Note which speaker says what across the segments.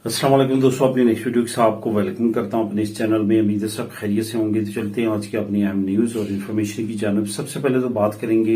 Speaker 1: अस्सलाम वालेकुम दोस्तों, अपनी नेक्स्ट वीडियो के साथ आपको वेलकम करता हूं अपने इस चैनल में। उम्मीद है सब खैरियत से होंगे। तो चलते हैं आज की अपनी अहम न्यूज और इन्फॉर्मेशन की जानब। सबसे पहले तो बात करेंगे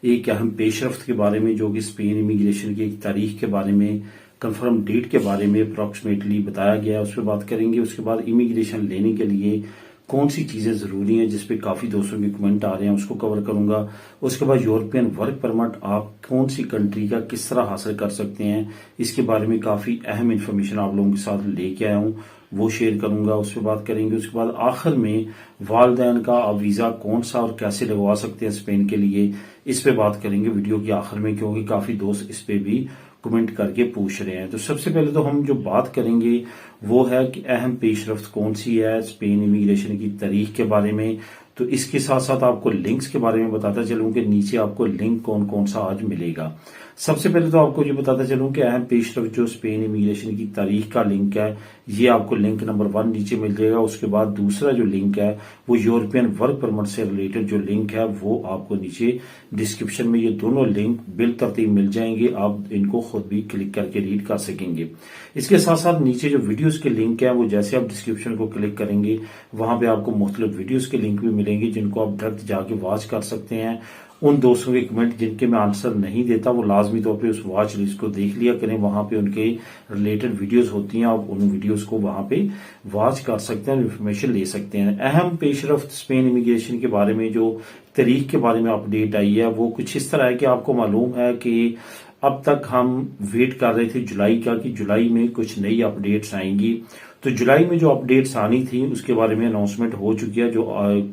Speaker 1: एक अहम पेशरफ्त के बारे में, जो कि स्पेन इमिग्रेशन की एक तारीख के बारे में, कंफर्म डेट के बारे में अप्रॉक्सीमेटली बताया गया है, उस पर बात करेंगे। उसके बाद इमिग्रेशन लेने के लिए कौन सी चीजें जरूरी हैं, जिसपे काफी दोस्तों के कमेंट आ रहे हैं, उसको कवर करूंगा। उसके बाद यूरोपियन वर्क परमिट आप कौन सी कंट्री का किस तरह हासिल कर सकते हैं, इसके बारे में काफी अहम इंफॉर्मेशन आप लोगों के साथ लेके आया हूं, वो शेयर करूंगा, उस पर बात करेंगे। उसके बाद आखिर में वालदैन का आप वीजा कौन सा और कैसे लगवा सकते हैं स्पेन के लिए, इस पे बात करेंगे वीडियो के आखिर में, क्योंकि काफी दोस्त इस पे भी कमेंट करके पूछ रहे हैं। तो सबसे पहले तो हम जो बात करेंगे वो है कि अहम पेशरफ्त कौन सी है स्पेन इमिग्रेशन की तारीख के बारे में। तो इसके साथ साथ आपको लिंक्स के बारे में बताता चलूं कि नीचे आपको लिंक कौन कौन सा आज मिलेगा। सबसे पहले तो आपको ये बताता चलूं कि अहम पेशरफ्त जो स्पेन इमिग्रेशन की तारीख का लिंक है, ये आपको लिंक नंबर 1 नीचे मिल जाएगा। उसके बाद दूसरा जो लिंक है वो यूरोपियन वर्क परमिट से रिलेटेड जो लिंक है वो आपको नीचे डिस्क्रिप्शन में, ये दोनों लिंक बिल तरतीब मिल जाएंगे। आप इनको खुद भी क्लिक करके रीड कर सकेंगे। इसके साथ साथ नीचे जो वीडियोस के लिंक है वो जैसे आप डिस्क्रिप्शन को क्लिक करेंगे वहां पे आपको मुख्तलिफ वीडियोस के लिंक भी मिलेंगे, जिनको आप डायरेक्ट जाके वॉच कर सकते हैं। उन दोस्तों के कमेंट जिनके मैं आंसर नहीं देता वो लाजमी तौर पे उस वॉच लिस्ट को देख लिया करें, वहां पे उनके रिलेटेड वीडियोस होती हैं, आप उन वीडियोस को वहां पे वॉच कर सकते हैं, इन्फॉर्मेशन ले सकते हैं। अहम पेशरफ्त स्पेन इमिग्रेशन के बारे में जो तारीख के बारे में अपडेट आई है वो कुछ इस तरह है कि आपको मालूम है कि अब तक हम वेट कर रहे थे जुलाई का, कि जुलाई में कुछ नई अपडेट्स आएंगी। तो जुलाई में जो अपडेट्स आनी थी उसके बारे में अनाउंसमेंट हो चुकी है, जो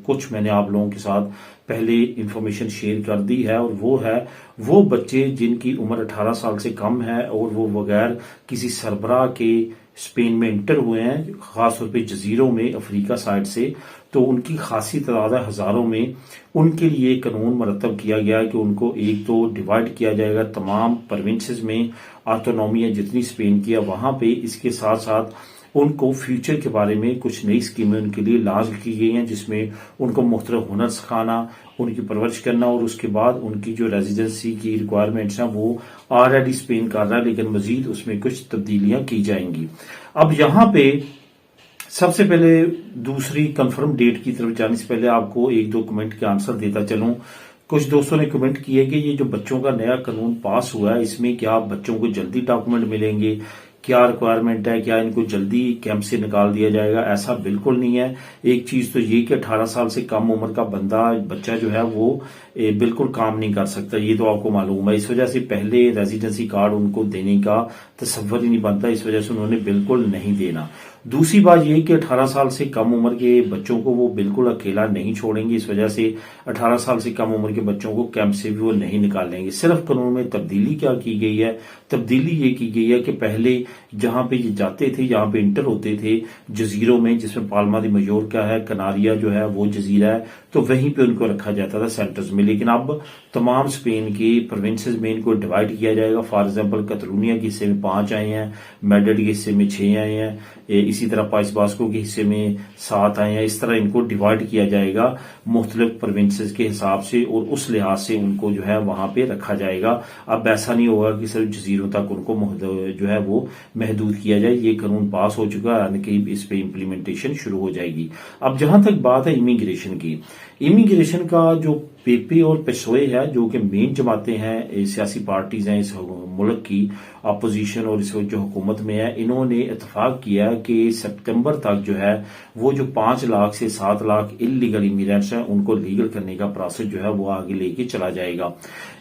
Speaker 1: कुछ मैंने आप लोगों के साथ पहले इंफॉर्मेशन शेयर कर दी है। और वो है वो बच्चे जिनकी उम्र 18 साल से कम है और वो बगैर किसी सरबराह के स्पेन में इंटर हुए हैं, खासतौर पे जजीरों में अफ्रीका साइड से, तो उनकी खासी तादाद है हजारों में। उनके लिए कानून मरतब किया गया है कि उनको एक तो डिवाइड किया जाएगा तमाम प्रोविंसेस में, ऑटोनॉमी है जितनी स्पेन की है वहां पे। इसके साथ साथ उनको फ्यूचर के बारे में कुछ नई स्कीमें उनके लिए लॉन्च की गई हैं, जिसमें उनको मुख्तलिफ हुनर सिखाना, उनकी परवरिश करना, और उसके बाद उनकी जो रेजिडेंसी की रिक्वायरमेंट्स हैं वो ऑलरेडी स्पेन कर रहा है, लेकिन मजीद उसमें कुछ तब्दीलियां की जाएंगी। अब यहां पे सबसे पहले दूसरी कंफर्म डेट की तरफ जाने से पहले आपको एक दो कमेंट के आंसर देता चलूं। कुछ दोस्तों ने कमेंट किए कि ये जो बच्चों का नया कानून पास हुआ है इसमें क्या बच्चों को जल्दी डॉक्यूमेंट मिलेंगे, क्या रिक्वायरमेंट है, क्या इनको जल्दी कैंप से निकाल दिया जाएगा। ऐसा बिल्कुल नहीं है। एक चीज तो ये कि 18 साल से कम उम्र का बच्चा जो है वो बिल्कुल काम नहीं कर सकता, ये तो आपको मालूम है। इस वजह से पहले रेजिडेंसी कार्ड उनको देने का तसव्वुर ही नहीं बनता, इस वजह से उन्होंने बिल्कुल नहीं देना। दूसरी बात यह कि 18 साल से कम उम्र के बच्चों को वो बिल्कुल अकेला नहीं छोड़ेंगे, इस वजह से 18 साल से कम उम्र के बच्चों को कैंप से भी वो नहीं निकालेंगे। सिर्फ कानून में तब्दीली क्या की गई है, तब्दीली ये की गई है कि पहले जहां पे ये जाते थे, जहां पे इंटर होते थे जजीरों में, जिसमें पाल्मा दी मयोर्का है, कनारिया जो है वो जजीरा है, तो वहीं पे उनको रखा जाता था सेंटर्स में। लेकिन अब तमाम स्पेन के प्रोविंसेस में इनको डिवाइड किया जाएगा। फॉर एग्जाम्पल कतलूनिया के हिस्से में 5 आए हैं, मैड्रिड के हिस्से में 6 आए हैं, इसी तरह पाइस बास्को के हिस्से में 7 आए हैं। इस तरह इनको डिवाइड किया जाएगा मुख्तलिफ प्रोविंसेस के हिसाब से, और उस लिहाज से उनको जो है वहां पे रखा जाएगा। अब ऐसा नहीं होगा कि सिर्फ जजीरों तक उनको जो है वो महदूद किया जाए। ये कानून पास हो चुका है, यानी कि इस पे इम्प्लीमेंटेशन शुरू हो जाएगी। अब जहां तक बात है इमिग्रेशन की, इमिग्रेशन का जो पेपे और पेसोए है, जो कि मेन जमातें हैं, सियासी पार्टीज हैं इस मुल्क की, अपोजिशन और इस जो हुकूमत में है, इन्होंने इतफाक किया है कि सितंबर तक जो है वो जो 5 लाख से 7 लाख इलीगल इमिग्रेंट्स हैं उनको लीगल करने का प्रोसेस जो है वो आगे लेके चला जाएगा।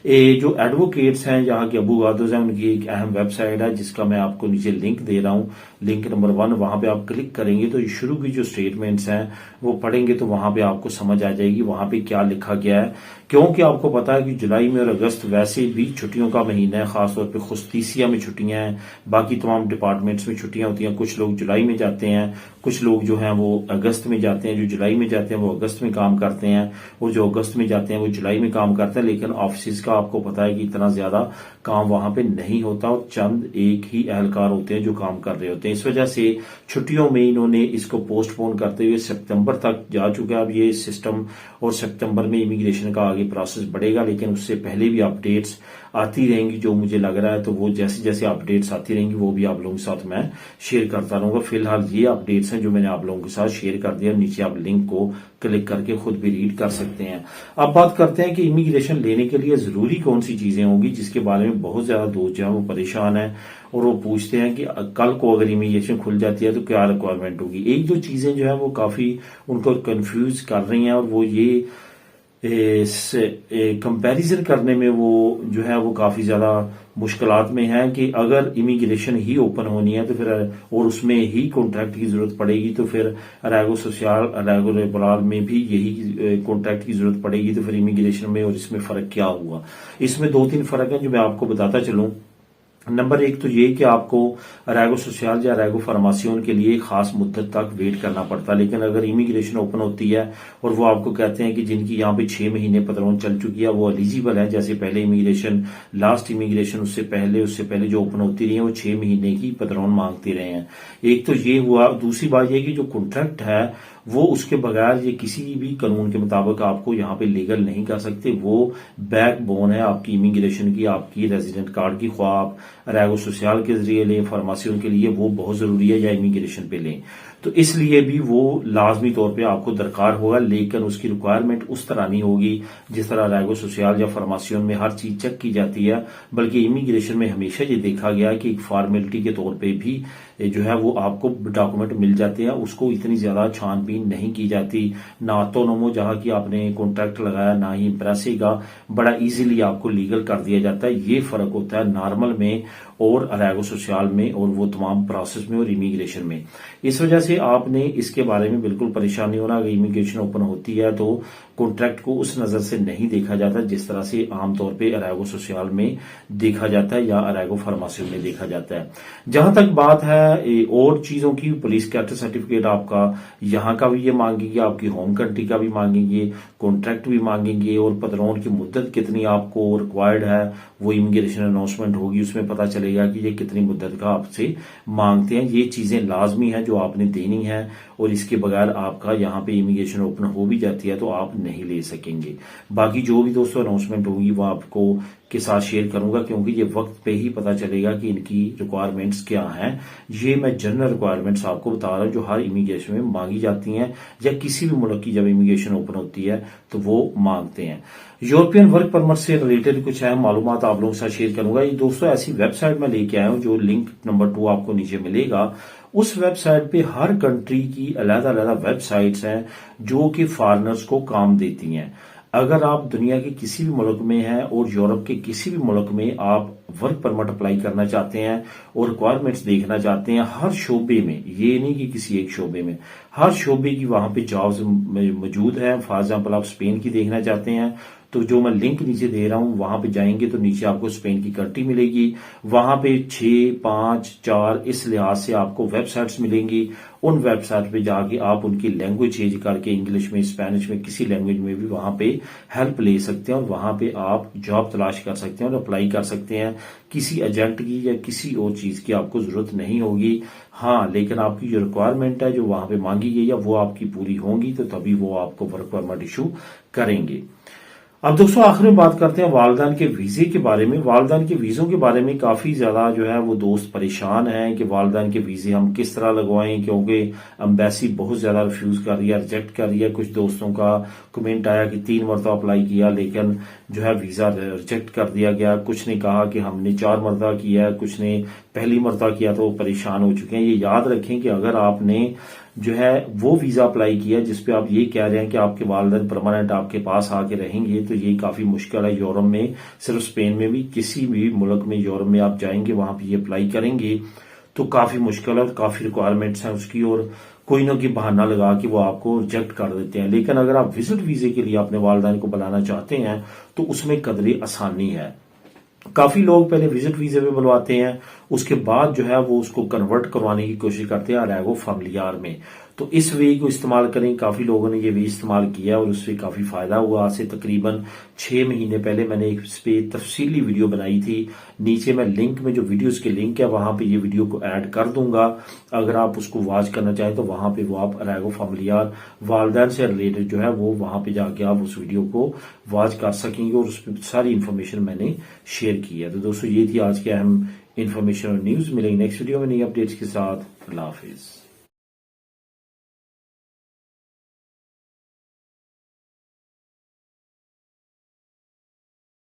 Speaker 1: जो एडवोकेट्स हैं यहाँ के अबुगादोज हैं, उनकी एक अहम वेबसाइट है जिसका मैं आपको नीचे लिंक दे रहा हूँ, लिंक नंबर 1। वहां पे आप क्लिक करेंगे तो शुरू की जो स्टेटमेंट्स हैं वो पढ़ेंगे तो वहां पे आपको समझ आ जाएगी वहां पे क्या लिखा गया है। क्योंकि आपको पता है कि जुलाई में और अगस्त वैसे भी छुट्टियों का महीना है, खासतौर पे खुस्तसिया में छुट्टियां हैं, बाकी तमाम डिपार्टमेंट्स में छुट्टियां होती हैं। कुछ लोग जुलाई में जाते हैं, कुछ लोग जो हैं वो अगस्त में जाते हैं। जो जुलाई में जाते हैं वो अगस्त में काम करते हैं, और जो अगस्त में जाते हैं वो जुलाई में काम करते हैं। लेकिन ऑफिस का आपको पता है कि इतना ज्यादा काम वहां पे नहीं होता, और चंद एक ही एहलकार होते हैं जो काम कर रहे होते हैं। इस वजह से छुट्टियों में इन्होंने इसको पोस्टपोन करते हुए सितंबर तक जा चुका है अब ये सिस्टम, और सितंबर में इमिग्रेशन का आगे प्रोसेस बढ़ेगा। लेकिन उससे पहले भी अपडेट्स आती रहेंगी जो मुझे लग रहा है, तो वो जैसे जैसे जैसे अपडेट्स आती रहेंगी वो भी आप लोगों के साथ मैं शेयर करता रहूंगा। फिलहाल ये अपडेट्स हैं जो मैंने आप लोगों के साथ शेयर कर दिया। नीचे आप लिंक को क्लिक करके खुद भी रीड कर सकते हैं। अब बात करते हैं कि इमिग्रेशन लेने के लिए जरूरी कौन सी चीजें होंगी, जिसके बारे में बहुत ज्यादा दोस्त जो है वो परेशान है और वो पूछते हैं कि कल को अगर इमिग्रेशन खुल जाती है तो क्या रिक्वायरमेंट होगी। एक दो चीजें जो है वो काफी उनको कंफ्यूज कर रही हैं और वो ये कंपैरिजन करने में वो जो है वो काफी ज्यादा मुश्किलात में है कि अगर इमिग्रेशन ही ओपन होनी है तो फिर और उसमें ही कॉन्ट्रैक्ट की जरूरत पड़ेगी तो फिर अरागो सोशल अरागो लेबरल में भी यही कॉन्ट्रैक्ट की जरूरत पड़ेगी तो फिर इमिग्रेशन में और इसमें फर्क क्या हुआ। इसमें दो तीन फर्क है जो मैं आपको बताता चलूं। नंबर एक तो ये कि आपको अरागो सोशल या अरागो फार्मासियोन के लिए खास मुद्दत तक वेट करना पड़ता है, लेकिन अगर इमिग्रेशन ओपन होती है और वो आपको कहते हैं कि जिनकी यहाँ पे 6 महीने पदरों चल चुकी है वो एलिजिबल है, जैसे पहले इमिग्रेशन लास्ट इमिग्रेशन उससे पहले जो ओपन होती रही है वो 6 महीने की पदरों मांगते रहे हैं। एक तो ये हुआ। दूसरी बात यह कि जो कॉन्ट्रैक्ट है वो उसके बगैर ये किसी भी कानून के मुताबिक आपको यहाँ पे लीगल नहीं कर सकते। वो बैकबोन है आपकी इमिग्रेशन की, आपकी रेजिडेंट कार्ड की, ख्वाह आप अरागो सोशल के जरिए लें, फार्मासियों के लिए वो बहुत जरूरी है या इमिग्रेशन पे लें, तो इसलिए भी वो लाजमी तौर पे आपको दरकार होगा, लेकिन उसकी रिक्वायरमेंट उस तरह नहीं होगी जिस तरह अरागो सोशल या फार्मासियों में हर चीज चेक की जाती है। बल्कि इमिग्रेशन में हमेशा ये देखा गया कि एक फॉर्मेलिटी के तौर पे भी जो है वो आपको डॉक्यूमेंट मिल जाते हैं, उसको इतनी ज्यादा छानबीन नहीं की जाती। ना तो नमो जहां की आपने कॉन्ट्रैक्ट लगाया ना ही इम्प्रेसी का, बड़ा इजीली आपको लीगल कर दिया जाता है। ये फर्क होता है नॉर्मल में और अरागो सोशल में और वो तमाम प्रोसेस में और इमिग्रेशन में। इस वजह से आपने इसके बारे में बिल्कुल परेशान नहीं होना। अगर इमिग्रेशन ओपन होती है तो कॉन्ट्रैक्ट को उस नजर से नहीं देखा जाता जिस तरह से आमतौर पे अरागो सोशल में देखा जाता है या अरागो फार्मासी में देखा जाता है। जहां तक बात है और चीजों की, पुलिस कैरेक्टर सर्टिफिकेट आपका यहाँ का भी ये मांगेंगे, आपकी होम कंट्री का भी मांगेंगे, कॉन्ट्रैक्ट भी मांगेंगे और पदरों की मुद्दत कितनी आपको रिक्वायर्ड है वो इमिग्रेशन अनाउंसमेंट होगी, उसमें पता चलेगा कि ये कितनी मुद्दत का आपसे मांगते हैं। ये चीजें लाजमी है जो आपने देनी है और इसके बगैर आपका यहाँ पे इमिग्रेशन ओपन हो भी जाती है तो आप नहीं ले सकेंगे। बाकी जो भी दोस्तों अनाउंसमेंट होगी वो आपको के साथ शेयर करूंगा, क्योंकि ये वक्त पे ही पता चलेगा कि इनकी रिक्वायरमेंट्स क्या हैं। ये मैं जनरल रिक्वायरमेंट्स आपको बता रहा हूं जो हर इमिग्रेशन में मांगी जाती हैं या किसी भी मुल्क की जब इमिग्रेशन ओपन होती है तो वो मांगते हैं। यूरोपियन वर्क परमिट से रिलेटेड कुछ अहम मालूमात आप लोगों के साथ शेयर करूंगा। ये दोस्तों ऐसी वेबसाइट में लेके आया हूं जो लिंक नंबर 2 आपको नीचे मिलेगा। उस वेबसाइट पे हर कंट्री की अलग-अलग वेबसाइट्स हैं जो कि फॉरेनर्स को काम देती हैं। अगर आप दुनिया के किसी भी मुल्क में हैं और यूरोप के किसी भी मुल्क में आप वर्क परमिट अप्लाई करना चाहते हैं और रिक्वायरमेंट्स देखना चाहते हैं हर शोबे में, ये नहीं कि किसी एक शोबे में, हर शोबे की वहां पे जॉब्स मौजूद है। फॉर एग्जाम्पल आप स्पेन की देखना चाहते हैं तो जो मैं लिंक नीचे दे रहा हूं वहां पे जाएंगे तो नीचे आपको स्पेन की कंट्री मिलेगी। वहां पे 6, 5, 4 इस लिहाज से आपको वेबसाइट्स मिलेंगी। उन वेबसाइट पे जाके आप उनकी लैंग्वेज चेंज करके इंग्लिश में, स्पेनिश में, किसी लैंग्वेज में भी वहां पे हेल्प ले सकते हैं और वहां पे आप जॉब तलाश कर सकते हैं और अप्लाई कर सकते हैं। किसी एजेंट की या किसी और चीज की आपको जरूरत नहीं होगी। हाँ, लेकिन आपकी जो रिक्वायरमेंट है जो वहां पे मांगी गई है वो आपकी पूरी होंगी तो तभी वो आपको वर्क परमिट इशू करेंगे। अब दोस्तों आखिर में बात करते हैं वालदान के वीजे के बारे में। वालदान के वीजों के बारे में काफी ज्यादा जो है वो दोस्त परेशान हैं कि वालदान के वीजे हम किस तरह लगवाएं, क्योंकि एम्बेसी बहुत ज्यादा रिफ्यूज कर रही है, रिजेक्ट कर रही है। कुछ दोस्तों का कमेंट आया कि 3 मरतबा अप्लाई किया लेकिन जो है वीजा रिजेक्ट कर दिया गया। कुछ ने कहा कि हमने 4 मरतबा किया, कुछ ने पहली मरतबा किया तो परेशान हो चुके हैं। ये याद रखें कि अगर आपने जो है वो वीजा अप्लाई किया जिसपे आप ये कह रहे हैं कि आपके वालिदैन परमानेंट आपके पास आके रहेंगे तो ये काफी मुश्किल है। यूरोप में, सिर्फ स्पेन में भी, किसी भी मुल्क में यूरोप में आप जाएंगे वहां पे ये अप्लाई करेंगे तो काफी मुश्किल है और काफी रिक्वायरमेंट्स हैं उसकी और कोई ना कोई बहाना लगा कि वो आपको रिजेक्ट कर देते हैं। लेकिन अगर आप विजिट वीजे के लिए अपने वालिदैन को बुलाना चाहते हैं तो उसमें कदरे आसानी है। काफी लोग पहले विजिट वीजे पे बुलवाते हैं, उसके बाद जो है वो उसको कन्वर्ट करवाने की कोशिश करते हैं अरागो फैमिलियार में। तो इस वे को इस्तेमाल करें। काफी लोगों ने ये वे इस्तेमाल किया और उससे काफी फायदा हुआ। आज से तकरीबन 6 महीने पहले मैंने इस पे तफसीली वीडियो बनाई थी। नीचे मैं लिंक में जो वीडियोस के लिंक है वहां पे ये वीडियो को ऐड कर दूंगा। अगर आप उसको वॉच करना चाहें तो वहां पे वो आप अरैगो फैमिलियार वालदैन से रिलेटेड जो है वो वहां पे जाके आप उस वीडियो को वॉच कर सकेंगे और उस पर सारी इंफॉर्मेशन मैंने शेयर की है। तो दोस्तों ये थी आज की अहम इन्फॉर्मेशन और न्यूज। मिलेंगे नेक्स्ट वीडियो में नई अपडेट्स के साथ। अल्लाह हाफिज।